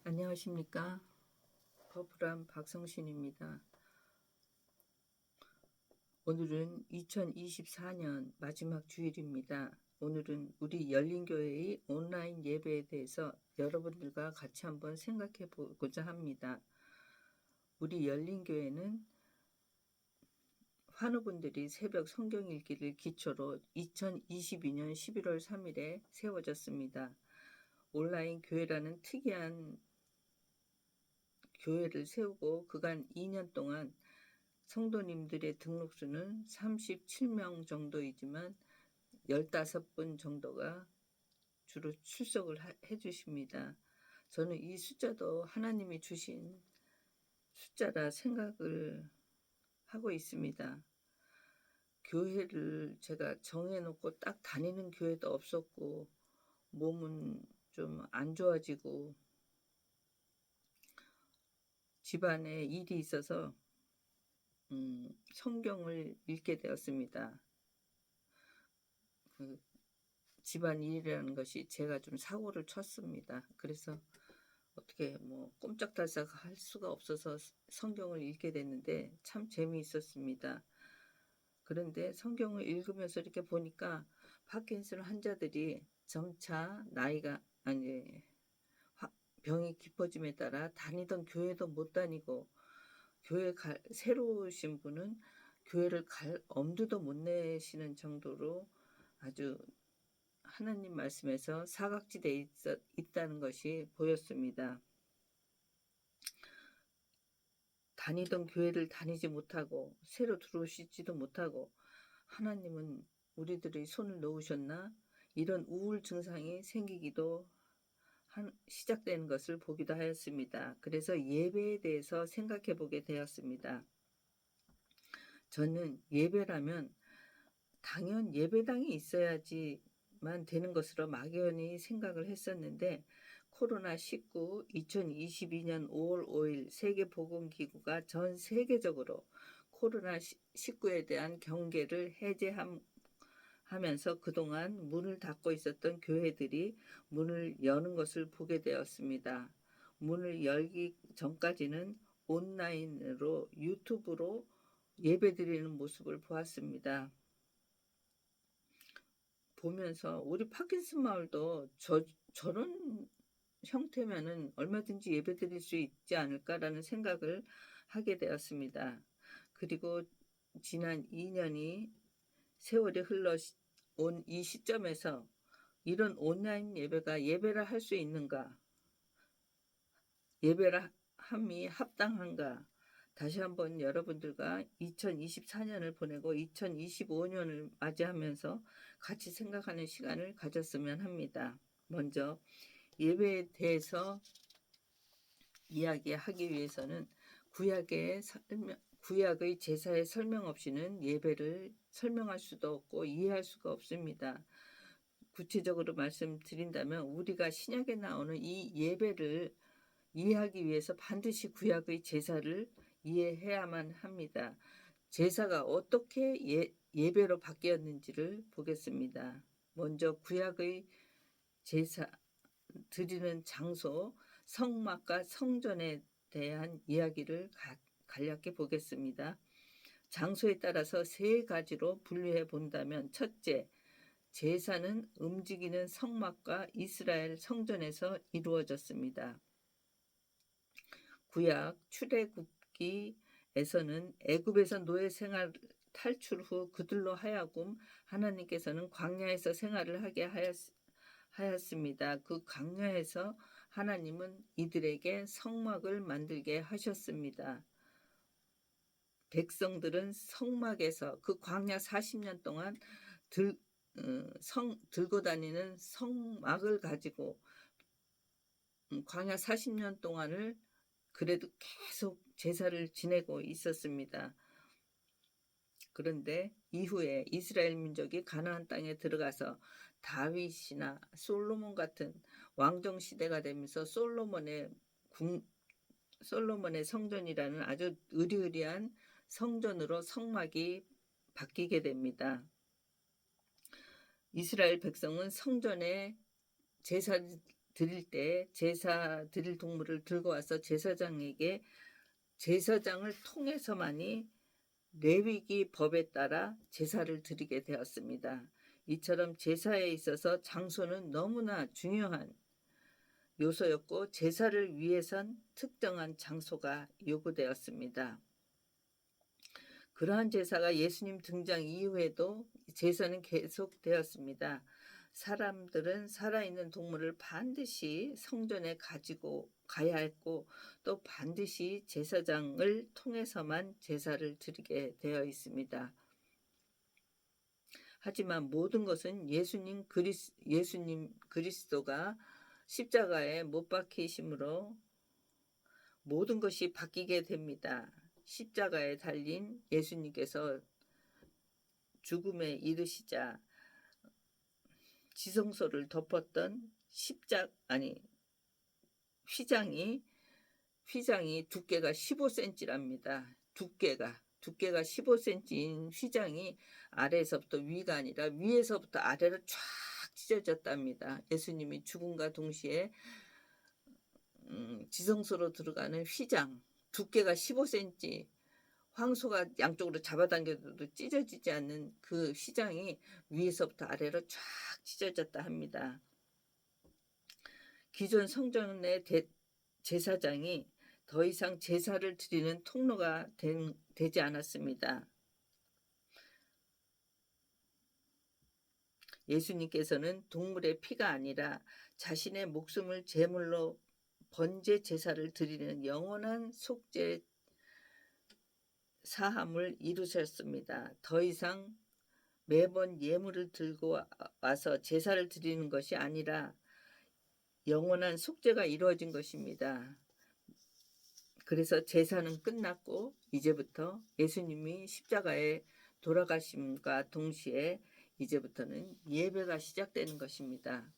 안녕하십니까. 버블한 박성신입니다. 오늘은 2024년 마지막 주일입니다. 오늘은 우리 열린교회의 온라인 예배에 대해서 여러분들과 같이 한번 생각해 보고자 합니다. 우리 열린교회는 환우분들이 새벽 성경 읽기를 기초로 2022년 11월 3일에 세워졌습니다. 온라인 교회라는 특이한 교회를 세우고 그간 2년 동안 성도님들의 등록수는 37명 정도이지만 15분 정도가 주로 출석을 해주십니다. 저는 이 숫자도 하나님이 주신 숫자라 생각을 하고 있습니다. 교회를 제가 정해놓고 딱 다니는 교회도 없었고 몸은 좀 안 좋아지고 집안에 일이 있어서 성경을 읽게 되었습니다. 집안 일이라는 것이 제가 좀 사고를 쳤습니다. 그래서 어떻게 꼼짝달싹 할 수가 없어서 성경을 읽게 됐는데 참 재미있었습니다. 그런데 성경을 읽으면서 이렇게 보니까 파킨슨 환자들이 점차 나이가 병이 깊어짐에 따라 다니던 교회도 못 다니고 새로 오신 분은 교회를 갈 엄두도 못 내시는 정도로 아주 하나님 말씀에서 사각지대에 있다는 것이 보였습니다. 다니던 교회를 다니지 못하고 새로 들어오시지도 못하고 하나님은 우리들의 손을 놓으셨나? 이런 우울 증상이 생기기도 시작되는 것을 보기도 하였습니다. 그래서 예배에 대해서 생각해 보게 되었습니다. 저는 예배라면 당연 예배당이 있어야지만 되는 것으로 막연히 생각을 했었는데 코로나19 2022년 5월 5일 세계보건기구가 전 세계적으로 코로나19에 대한 경계를 해제하면서 그동안 문을 닫고 있었던 교회들이 문을 여는 것을 보게 되었습니다. 문을 열기 전까지는 온라인으로 유튜브로 예배드리는 모습을 보았습니다. 보면서 우리 파킨슨 마을도 저런 형태면은 얼마든지 예배드릴 수 있지 않을까라는 생각을 하게 되었습니다. 그리고 지난 2년이 세월이 흘러온 이 시점에서 이런 온라인 예배가 예배를 할 수 있는가? 예배를 함이 합당한가? 다시 한번 여러분들과 2024년을 보내고 2025년을 맞이하면서 같이 생각하는 시간을 가졌으면 합니다. 먼저 예배에 대해서 이야기하기 위해서는 구약의 제사의 설명 없이는 예배를 설명할 수도 없고 이해할 수가 없습니다. 구체적으로 말씀드린다면 우리가 신약에 나오는 이 예배를 이해하기 위해서 반드시 구약의 제사를 이해해야만 합니다. 제사가 어떻게 예배로 바뀌었는지를 보겠습니다. 먼저 구약의 제사 드리는 장소, 성막과 성전에 대한 이야기를 간략히 보겠습니다. 장소에 따라서 세 가지로 분류해 본다면 첫째, 제사는 움직이는 성막과 이스라엘 성전에서 이루어졌습니다. 구약 출애굽기에서는 애굽에서 노예 생활 탈출 후 그들로 하여금 하나님께서는 광야에서 생활을 하게 하였습니다. 그 광야에서 하나님은 이들에게 성막을 만들게 하셨습니다. 백성들은 성막에서 그 광야 40년 동안 들고 다니는 성막을 가지고 광야 40년 동안을 그래도 계속 제사를 지내고 있었습니다. 그런데 이후에 이스라엘 민족이 가나안 땅에 들어가서 다윗이나 솔로몬 같은 왕정 시대가 되면서 솔로몬의 성전이라는 아주 으리으리한 성전으로 성막이 바뀌게 됩니다. 이스라엘 백성은 성전에 제사 드릴 때 제사 드릴 동물을 들고 와서 제사장에게 제사장을 통해서만이 레위기 법에 따라 제사를 드리게 되었습니다. 이처럼 제사에 있어서 장소는 너무나 중요한 요소였고 제사를 위해선 특정한 장소가 요구되었습니다. 그러한 제사가 예수님 등장 이후에도 제사는 계속되었습니다. 사람들은 살아있는 동물을 반드시 성전에 가지고 가야 했고 또 반드시 제사장을 통해서만 제사를 드리게 되어 있습니다. 하지만 모든 것은 예수님 그리스도가 십자가에 못 박히심으로 모든 것이 바뀌게 됩니다. 십자가에 달린 예수님께서 죽음에 이르시자 지성소를 덮었던 휘장이 두께가 15cm랍니다. 두께가 15cm인 휘장이 아래에서부터 위가 아니라 위에서부터 아래로 쫙 찢어졌답니다. 예수님이 죽음과 동시에 지성소로 들어가는 휘장 두께가 15cm 황소가 양쪽으로 잡아당겨도 찢어지지 않는 그 휘장이 위에서부터 아래로 쫙 찢어졌다 합니다. 기존 성전의 제사장이 더 이상 제사를 드리는 통로가 되지 않았습니다. 예수님께서는 동물의 피가 아니라 자신의 목숨을 제물로 번제 제사를 드리는 영원한 속죄 사함을 이루셨습니다. 더 이상 매번 예물을 들고 와서 제사를 드리는 것이 아니라 영원한 속죄가 이루어진 것입니다. 그래서 제사는 끝났고 이제부터 예수님이 십자가에 돌아가심과 동시에 이제부터는 예배가 시작되는 것입니다.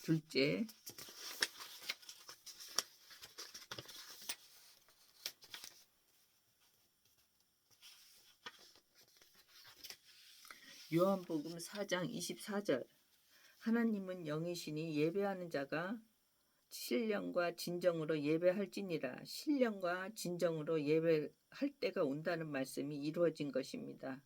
둘째, 요한복음 4장 24절 하나님은 영이시니 예배하는 자가 신령과 진정으로 예배할지니라. 신령과 진정으로 예배할 때가 온다는 말씀이 이루어진 것입니다.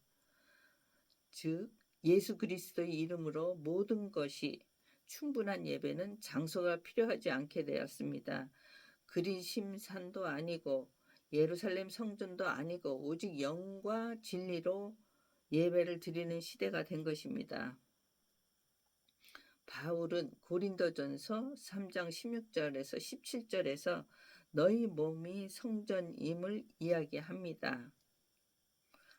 즉 예수 그리스도의 이름으로 모든 것이 충분한 예배는 장소가 필요하지 않게 되었습니다. 그리심산도 아니고 예루살렘 성전도 아니고 오직 영과 진리로 예배를 드리는 시대가 된 것입니다. 바울은 고린도전서 3장 16절에서 17절에서 너희 몸이 성전임을 이야기합니다.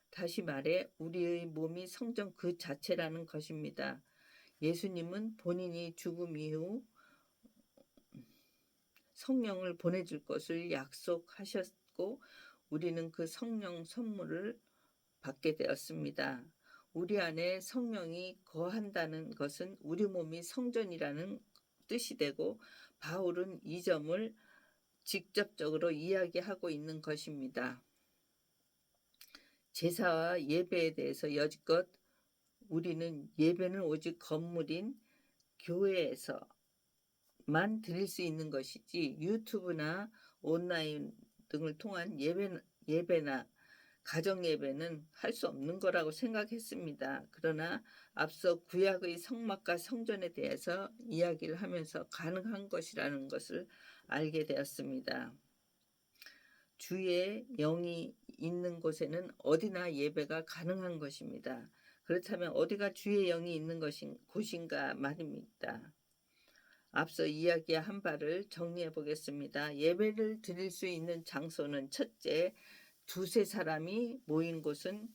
다시 말해 우리의 몸이 성전 그 자체라는 것입니다. 예수님은 본인이 죽음 이후 성령을 보내줄 것을 약속하셨고 우리는 그 성령 선물을 받게 되었습니다. 우리 안에 성령이 거한다는 것은 우리 몸이 성전이라는 뜻이 되고 바울은 이 점을 직접적으로 이야기하고 있는 것입니다. 제사와 예배에 대해서 여지껏 우리는 예배는 오직 건물인 교회에서만 드릴 수 있는 것이지 유튜브나 온라인 등을 통한 예배나 가정 예배는 할 수 없는 거라고 생각했습니다. 그러나 앞서 구약의 성막과 성전에 대해서 이야기를 하면서 가능한 것이라는 것을 알게 되었습니다. 주의 영이 있는 곳에는 어디나 예배가 가능한 것입니다. 그렇다면 어디가 주의 영이 있는 곳인가 말입니다. 앞서 이야기한 바를 정리해 보겠습니다. 예배를 드릴 수 있는 장소는 첫째, 두세 사람이 모인 곳은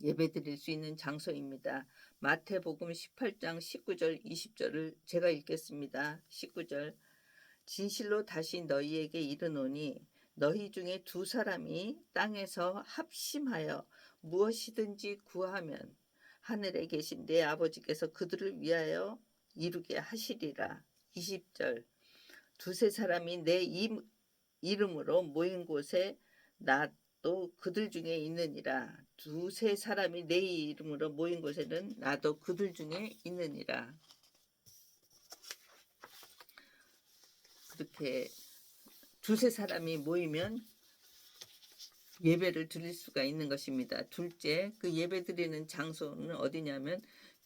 예배 드릴 수 있는 장소입니다. 마태복음 18장 19절 20절을 제가 읽겠습니다. 19절 진실로 다시 너희에게 이르노니 너희 중에 두 사람이 땅에서 합심하여 무엇이든지 구하면 하늘에 계신 내 아버지께서 그들을 위하여 이루게 하시리라. 20절 두세 사람이 내 이름으로 모인 곳에 나도 그들 중에 있느니라. 두세 사람이 내 이름으로 모인 곳에는 나도 그들 중에 있느니라. 그렇게 두세 사람이 모이면 예배를 드릴 수가 있는 것입니다. 둘째, 그 예배 드리는 장소는 어디냐면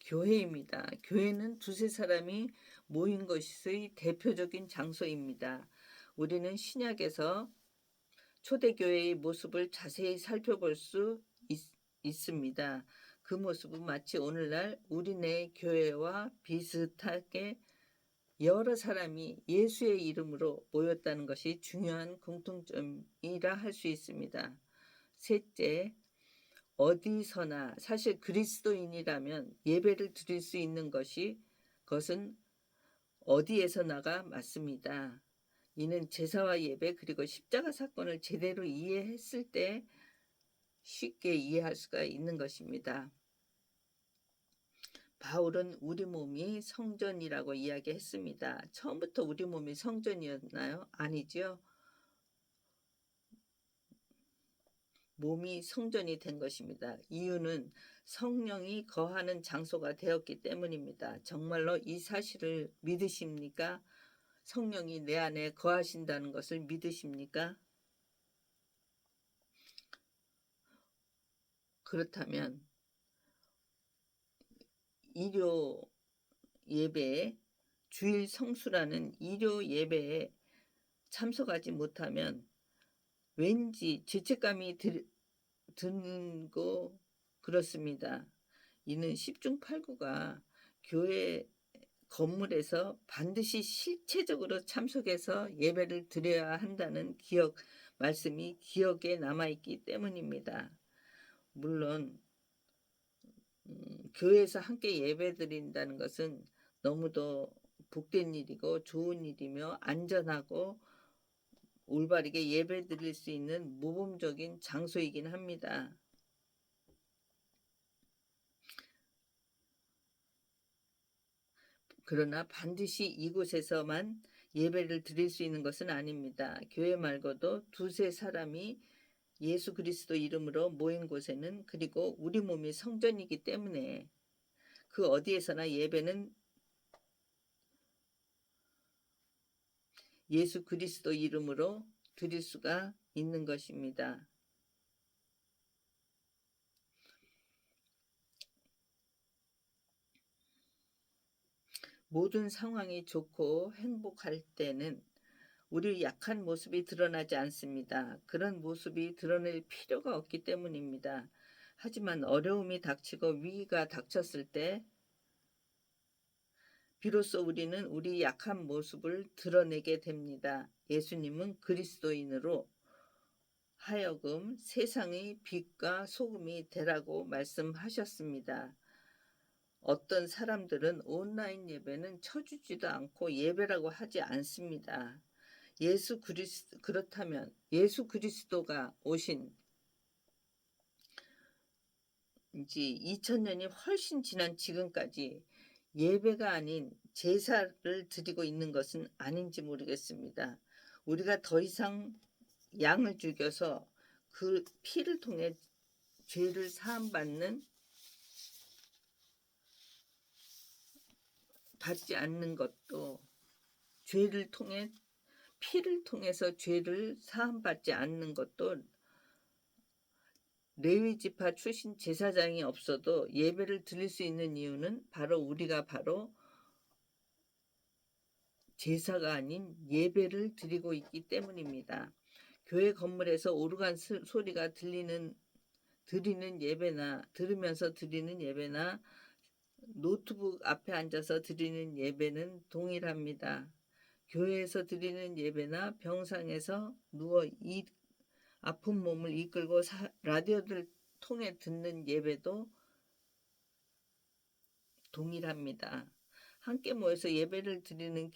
교회입니다. 교회는 두세 사람이 모인 것의 대표적인 장소입니다. 우리는 신약에서 초대교회의 모습을 자세히 살펴볼 수 있습니다. 그 모습은 마치 오늘날 우리네 교회와 비슷하게 여러 사람이 예수의 이름으로 모였다는 것이 중요한 공통점이라 할 수 있습니다. 셋째, 어디서나 사실 그리스도인이라면 예배를 드릴 수 있는 것은 어디에서나가 맞습니다. 이는 제사와 예배 그리고 십자가 사건을 제대로 이해했을 때 쉽게 이해할 수가 있는 것입니다. 바울은 우리 몸이 성전이라고 이야기했습니다. 처음부터 우리 몸이 성전이었나요? 아니죠. 몸이 성전이 된 것입니다. 이유는 성령이 거하는 장소가 되었기 때문입니다. 정말로 이 사실을 믿으십니까? 성령이 내 안에 거하신다는 것을 믿으십니까? 그렇다면 일요 예배에 주일 성수라는 일요 예배에 참석하지 못하면 왠지 죄책감이 들고 그렇습니다. 이는 10중 8구가 교회 건물에서 반드시 실체적으로 참석해서 예배를 드려야 한다는 말씀이 기억에 남아있기 때문입니다. 물론 교회에서 함께 예배 드린다는 것은 너무도 복된 일이고 좋은 일이며 안전하고 올바르게 예배 드릴 수 있는 모범적인 장소이긴 합니다. 그러나 반드시 이곳에서만 예배를 드릴 수 있는 것은 아닙니다. 교회 말고도 두세 사람이 예수 그리스도 이름으로 모인 곳에는 그리고 우리 몸이 성전이기 때문에 그 어디에서나 예배는 예수 그리스도 이름으로 드릴 수가 있는 것입니다. 모든 상황이 좋고 행복할 때는 우리 약한 모습이 드러나지 않습니다. 그런 모습이 드러낼 필요가 없기 때문입니다. 하지만 어려움이 닥치고 위기가 닥쳤을 때 비로소 우리는 우리 약한 모습을 드러내게 됩니다. 예수님은 그리스도인으로 하여금 세상의 빛과 소금이 되라고 말씀하셨습니다. 어떤 사람들은 온라인 예배는 쳐주지도 않고 예배라고 하지 않습니다. 그렇다면 예수 그리스도가 오신 지 2000년이 훨씬 지난 지금까지 예배가 아닌 제사를 드리고 있는 것은 아닌지 모르겠습니다. 우리가 더 이상 양을 죽여서 그 피를 통해 죄를 받지 않는 것도 피를 통해서 죄를 사함받지 않는 것도 레위 지파 출신 제사장이 없어도 예배를 드릴 수 있는 이유는 우리가 제사가 아닌 예배를 드리고 있기 때문입니다. 교회 건물에서 오르간 소리가 들으면서 드리는 예배나 노트북 앞에 앉아서 드리는 예배는 동일합니다. 교회에서 드리는 예배나 병상에서 누워 아픈 몸을 이끌고 라디오를 통해 듣는 예배도 동일합니다. 함께 모여서 예배를 드리는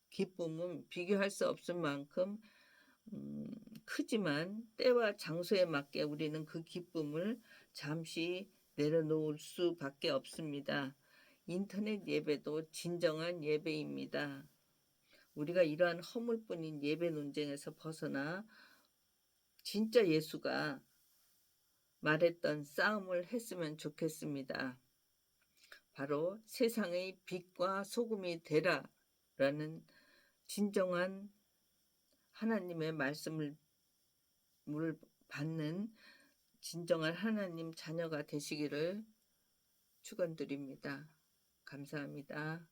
기쁨은 비교할 수 없을 만큼 크지만 때와 장소에 맞게 우리는 그 기쁨을 잠시 내려놓을 수밖에 없습니다. 인터넷 예배도 진정한 예배입니다. 우리가 이러한 허물뿐인 예배 논쟁에서 벗어나 진짜 예수가 말했던 싸움을 했으면 좋겠습니다. 바로 세상의 빛과 소금이 되라라는 진정한 하나님의 말씀을 받는 진정한 하나님 자녀가 되시기를 축원드립니다. 감사합니다.